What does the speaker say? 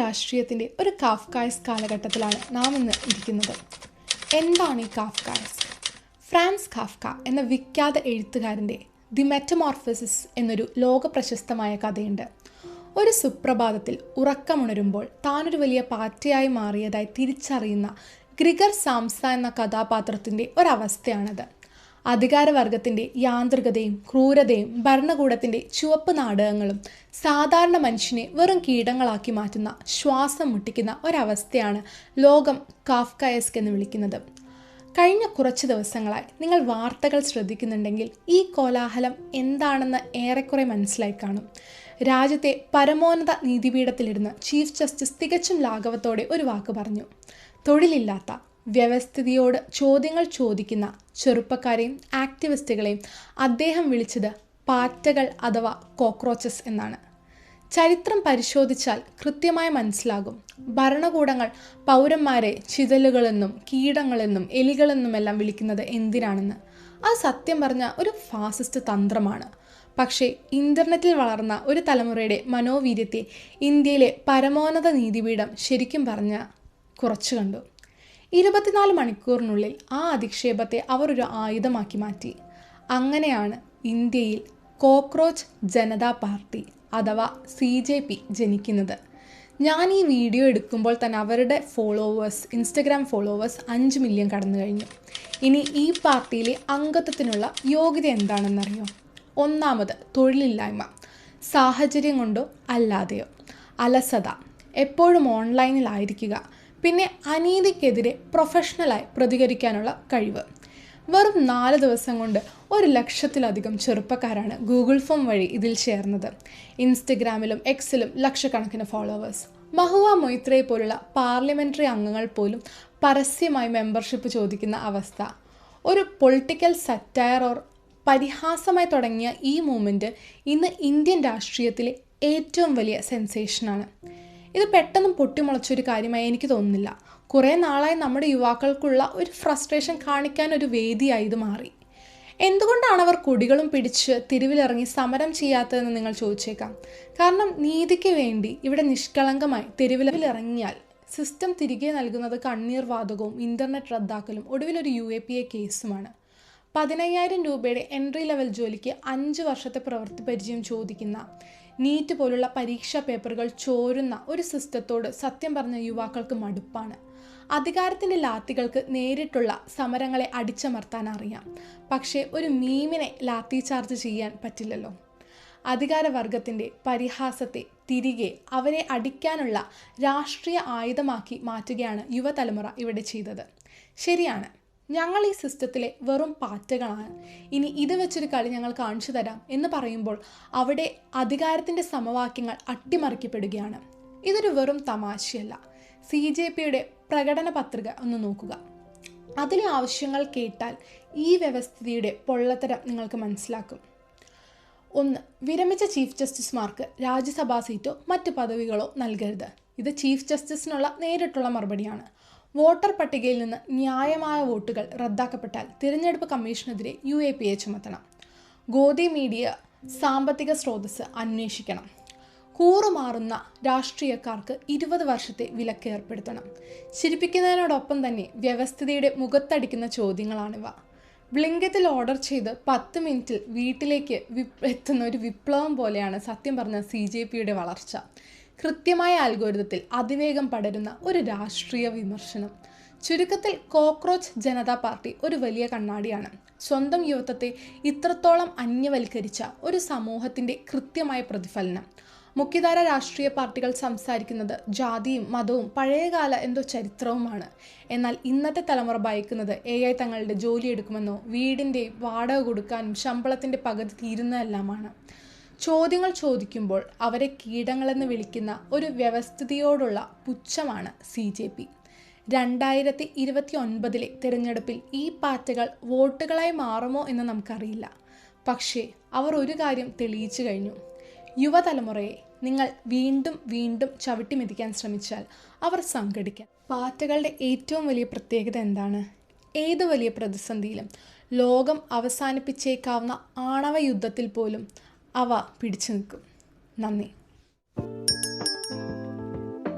രാഷ്ട്രീയത്തിൻ്റെ ഒരു കാഫ്കായസ് കാലഘട്ടത്തിലാണ് നാം ഇന്ന് ഇരിക്കുന്നത്. എന്താണ് ഈ കാഫ്കായസ്? ഫ്രാൻസ് കാഫ്ക എന്ന വിഖ്യാത എഴുത്തുകാരൻ്റെ ദി മെറ്റമോർഫോസിസ് എന്നൊരു ലോകപ്രശസ്തമായ കഥയുണ്ട്. ഒരു സുപ്രഭാതത്തിൽ ഉറക്കമുണരുമ്പോൾ താനൊരു വലിയ പാറ്റയായി മാറിയതായി തിരിച്ചറിയുന്ന ഗ്രിഗർ സാംസ എന്ന കഥാപാത്രത്തിൻ്റെ ഒരവസ്ഥയാണത്. അധികാരവർഗത്തിൻ്റെ യാന്ത്രികതയും ക്രൂരതയും ഭരണകൂടത്തിൻ്റെ ചുവപ്പ് നാടകങ്ങളും സാധാരണ മനുഷ്യനെ വെറും കീടങ്ങളാക്കി മാറ്റുന്ന ശ്വാസം മുട്ടിക്കുന്ന ഒരവസ്ഥയാണ് ലോകം കാഫ്കായസ്ക് എന്ന് വിളിക്കുന്നത്. കഴിഞ്ഞ കുറച്ച് ദിവസങ്ങളായി നിങ്ങൾ വാർത്തകൾ ശ്രദ്ധിക്കുന്നുണ്ടെങ്കിൽ ഈ കോലാഹലം എന്താണെന്ന് ഏറെക്കുറെ മനസ്സിലായി കാണും. രാജ്യത്തെ പരമോന്നത നീതിപീഠത്തിലിരുന്ന് ചീഫ് ജസ്റ്റിസ് തികച്ചും ലാഘവത്തോടെ ഒരു വാക്ക് പറഞ്ഞു. തൊഴിലില്ലാത്ത, വ്യവസ്ഥിതിയോട് ചോദ്യങ്ങൾ ചോദിക്കുന്ന ചെറുപ്പക്കാരെയും ആക്ടിവിസ്റ്റുകളെയും അദ്ദേഹം വിളിച്ചത് പാറ്റകൾ അഥവാ കോക്രോച്ചസ് എന്നാണ്. ചരിത്രം പരിശോധിച്ചാൽ കൃത്യമായി മനസ്സിലാകും ഭരണകൂടങ്ങൾ പൗരന്മാരെ ചിതലുകളെന്നും കീടങ്ങളെന്നും എലികളെന്നുമെല്ലാം വിളിക്കുന്നത് എന്തിനാണെന്ന്. അത് സത്യം പറഞ്ഞ ഒരു ഫാസിസ്റ്റ് തന്ത്രമാണ്. പക്ഷേ ഇൻ്റർനെറ്റിൽ വളർന്ന ഒരു തലമുറയുടെ മനോവീര്യത്തെ ഇന്ത്യയിലെ പരമോന്നത നീതിപീഠം ശരിക്കും പറഞ്ഞ കുറച്ചു കണ്ടു. 24 മണിക്കൂറിനുള്ളിൽ ആ അധിക്ഷേപത്തെ അവർ ഒരു ആയുധമാക്കി മാറ്റി. അങ്ങനെയാണ് ഇന്ത്യയിൽ കോക്രോച്ച് ജനതാ പാർട്ടി അഥവാ CJP ജനിക്കുന്നത്. ഞാൻ ഈ വീഡിയോ എടുക്കുമ്പോൾ തന്നെ അവരുടെ ഇൻസ്റ്റഗ്രാം ഫോളോവേഴ്സ് 5 മില്യൺ കടന്നു കഴിഞ്ഞു. ഇനി ഈ പാർട്ടിയിലെ അംഗത്വത്തിനുള്ള യോഗ്യത എന്താണെന്നറിയോ? ഒന്നാമത് തൊഴിലില്ലായ്മ, സാഹചര്യം കൊണ്ടോ അല്ലാതെയോ, അലസത, എപ്പോഴും ഓൺലൈനിലായിരിക്കുക, പിന്നെ അനീതിക്കെതിരെ പ്രൊഫഷണലായി പ്രതികരിക്കാനുള്ള കഴിവ്. വെറും 4 ദിവസം കൊണ്ട് 1,00,000-ലധികം ചെറുപ്പക്കാരാണ് ഗൂഗിൾ ഫോം വഴി ഇതിൽ ചേർന്നത്. ഇൻസ്റ്റഗ്രാമിലും എക്സിലും ലക്ഷക്കണക്കിന് ഫോളോവേഴ്സ്. മഹുവ മൊയ്ത്രയെ പോലുള്ള പാർലമെൻ്ററി അംഗങ്ങൾ പോലും പരസ്യമായി മെമ്പർഷിപ്പ് ചോദിക്കുന്ന അവസ്ഥ. ഒരു പൊളിറ്റിക്കൽ സറ്റയർ പരിഹാസമായി തുടങ്ങിയ ഈ മൂവ്മെൻറ്റ് ഇന്ന് ഇന്ത്യൻ രാഷ്ട്രീയത്തിലെ ഏറ്റവും വലിയ സെൻസേഷനാണ്. ഇത് പെട്ടെന്ന് പൊട്ടിമുളച്ചൊരു കാര്യമായി എനിക്ക് തോന്നുന്നില്ല. കുറേ നാളായി നമ്മുടെ യുവാക്കൾക്കുള്ള ഒരു ഫ്രസ്ട്രേഷൻ കാണിക്കാൻ ഒരു വേദിയായി ഇത് മാറി. എന്തുകൊണ്ടാണ് അവർ കൊടികളും പിടിച്ച് തെരുവിലിറങ്ങി സമരം ചെയ്യാത്തതെന്ന് നിങ്ങൾ ചോദിച്ചേക്കാം. കാരണം നീതിക്ക് വേണ്ടി ഇവിടെ നിഷ്കളങ്കമായി തെരുവിലിറങ്ങിയാൽ സിസ്റ്റം തിരികെ നൽകുന്നത് കണ്ണീർ വാതകവും ഇൻ്റർനെറ്റ് റദ്ദാക്കലും ഒടുവിലൊരു UAPA കേസുമാണ്. 15,000 രൂപയുടെ എൻട്രി ലെവൽ ജോലിക്ക് 5 വർഷത്തെ പ്രവൃത്തി പരിചയം ചോദിക്കുന്ന, നീറ്റ് പോലുള്ള പരീക്ഷാ പേപ്പറുകൾ ചോരുന്ന ഒരു സിസ്റ്റത്തോട് സത്യം പറഞ്ഞ യുവാക്കൾക്ക് മടുപ്പാണ്. അധികാരത്തിൻ്റെ ലാത്തികൾക്ക് നേരിട്ടുള്ള സമരങ്ങളെ അടിച്ചമർത്താൻ അറിയാം, പക്ഷേ ഒരു മീമിനെ ലാത്തി ചാർജ് ചെയ്യാൻ പറ്റില്ലല്ലോ. അധികാരവർഗത്തിൻ്റെ പരിഹാസത്തെ തിരികെ അവരെ അടിക്കാനുള്ള രാഷ്ട്രീയ ആയുധമാക്കി മാറ്റുകയാണ് യുവതലമുറ ഇവിടെ ചെയ്തത്. ശരിയാണ്, ഞങ്ങൾ ഈ സിസ്റ്റത്തിലെ വെറും പാറ്റകളാണ്, ഇനി ഇത് വെച്ചൊരു കളി ഞങ്ങൾ കാണിച്ചു തരാം എന്ന് പറയുമ്പോൾ അവിടെ അധികാരത്തിൻ്റെ സമവാക്യങ്ങൾ അട്ടിമറിക്കപ്പെടുകയാണ്. ഇതൊരു വെറും തമാശയല്ല. CJPയുടെ പ്രകടന പത്രിക ഒന്ന് നോക്കുക. അതിലെ ആവശ്യങ്ങൾ കേട്ടാൽ ഈ വ്യവസ്ഥിതിയുടെ പൊള്ളത്തരം നിങ്ങൾക്ക് മനസ്സിലാക്കും. 1. വിരമിച്ച ചീഫ് ജസ്റ്റിസുമാർക്ക് രാജ്യസഭാ സീറ്റോ മറ്റ് പദവികളോ നൽകരുത്. ഇത് ചീഫ് ജസ്റ്റിസിനുള്ള നേരിട്ടുള്ള മറുപടിയാണ്. വോട്ടർ പട്ടികയിൽ നിന്ന് ന്യായമായ വോട്ടുകൾ റദ്ദാക്കപ്പെട്ടാൽ തിരഞ്ഞെടുപ്പ് കമ്മീഷനെതിരെ UAPA ചുമത്തണം. ഗോദി മീഡിയ സാമ്പത്തിക സ്രോതസ് അന്വേഷിക്കണം. കൂറുമാറുന്ന രാഷ്ട്രീയക്കാർക്ക് 20 വർഷത്തെ വിലക്ക് ഏർപ്പെടുത്തണം. ചിരിപ്പിക്കുന്നതിനോടൊപ്പം തന്നെ വ്യവസ്ഥിതിയുടെ മുഖത്തടിക്കുന്ന ചോദ്യങ്ങളാണിവ. ബ്ലിങ്കത്തിൽ ഓർഡർ ചെയ്ത് 10 മിനിറ്റിൽ വീട്ടിലേക്ക് എത്തുന്ന ഒരു വിപ്ലവം പോലെയാണ് സത്യം പറഞ്ഞ CJPയുടെ വളർച്ച. കൃത്യമായ അൽഗോരിതത്തിൽ അതിവേഗം പടരുന്ന ഒരു രാഷ്ട്രീയ വിമർശനം. ചുരുക്കത്തിൽ കോക്രോച്ച് ജനതാ പാർട്ടി ഒരു വലിയ കണ്ണാടിയാണ്. സ്വന്തം യുവത്വത്തെ ഇത്രത്തോളം അന്യവൽക്കരിച്ച ഒരു സമൂഹത്തിൻ്റെ കൃത്യമായ പ്രതിഫലനം. മുഖ്യധാര രാഷ്ട്രീയ പാർട്ടികൾ സംസാരിക്കുന്നത് ജാതിയും മതവും പഴയകാല എന്തോ ചരിത്രവുമാണ്. എന്നാൽ ഇന്നത്തെ തലമുറ ഭയക്കുന്നത് AI തങ്ങളുടെ ജോലി എടുക്കുമെന്നോ വീടിൻ്റെ വാടക കൊടുക്കാനും ശമ്പളത്തിൻ്റെ പകുതി തീരുന്നതെല്ലാമാണ്. ചോദ്യങ്ങൾ ചോദിക്കുമ്പോൾ അവരെ കീടങ്ങളെന്ന് വിളിക്കുന്ന ഒരു വ്യവസ്ഥിതിയോടുള്ള പുച്ഛമാണ് CJP. 2029 തിരഞ്ഞെടുപ്പിൽ ഈ പാറ്റകൾ വോട്ടുകളായി മാറുമോ എന്ന് നമുക്കറിയില്ല. പക്ഷേ അവർ ഒരു കാര്യം തെളിയിച്ചു കഴിഞ്ഞു. യുവതലമുറയെ നിങ്ങൾ വീണ്ടും വീണ്ടും ചവിട്ടിമെതിക്കാൻ ശ്രമിച്ചാൽ അവർ സംഘടിക്കാൻ. പാറ്റകളുടെ ഏറ്റവും വലിയ പ്രത്യേകത എന്താണ്? ഏത് വലിയ പ്രതിസന്ധിയിലും ലോകം അവസാനിപ്പിച്ചേക്കാവുന്ന ആണവ യുദ്ധത്തിൽ പോലും അവ പിടിച്ചു നിൽക്കും. നന്ദി.